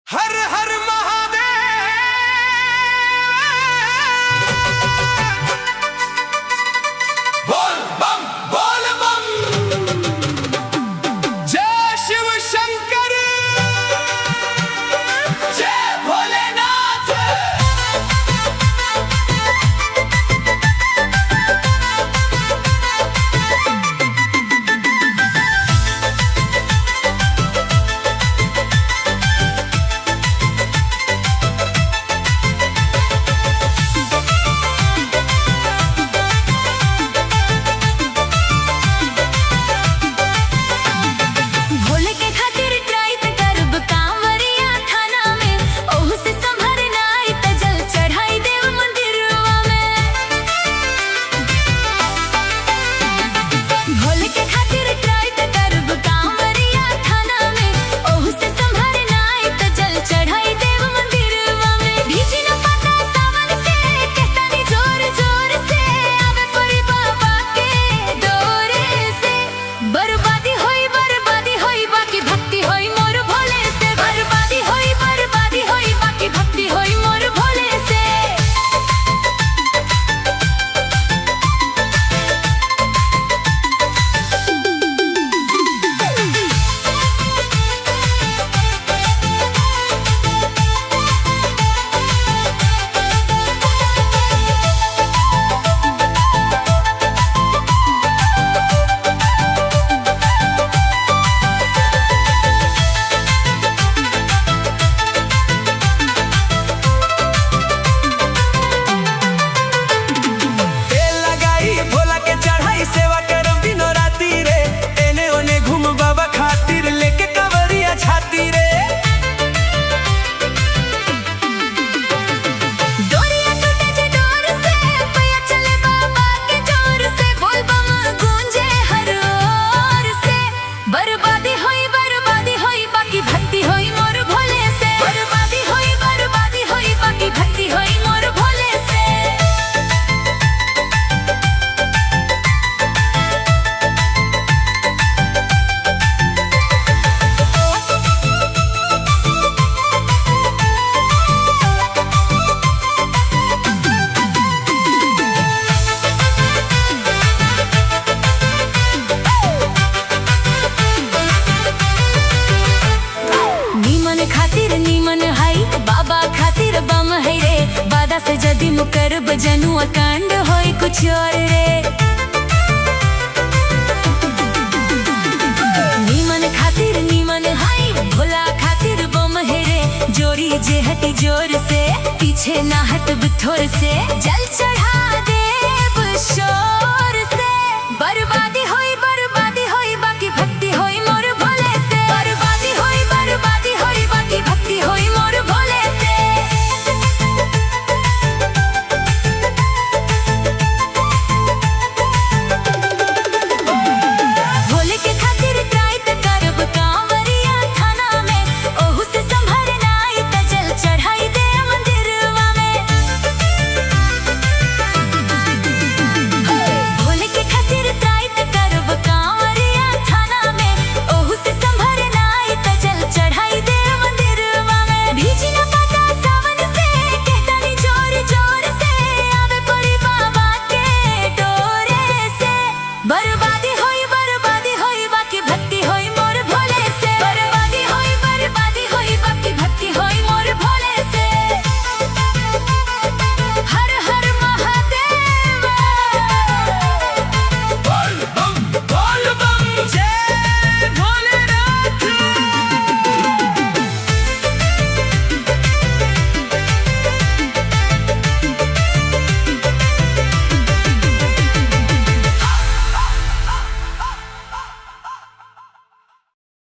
हर हर महादेव। बोल बम बोल बम। जय शिव शंकर, जय भोलेनाथ। से जदी मुकर बजनुआ कांड होई कुछ और रे। नीमन खातिर नीमन हाई भोला खातिर बम हेरे। जोरी जे हटी जोर से पीछे ना हट बिथोर से। जल चढ़ा देव शोर से बर्बादी होई।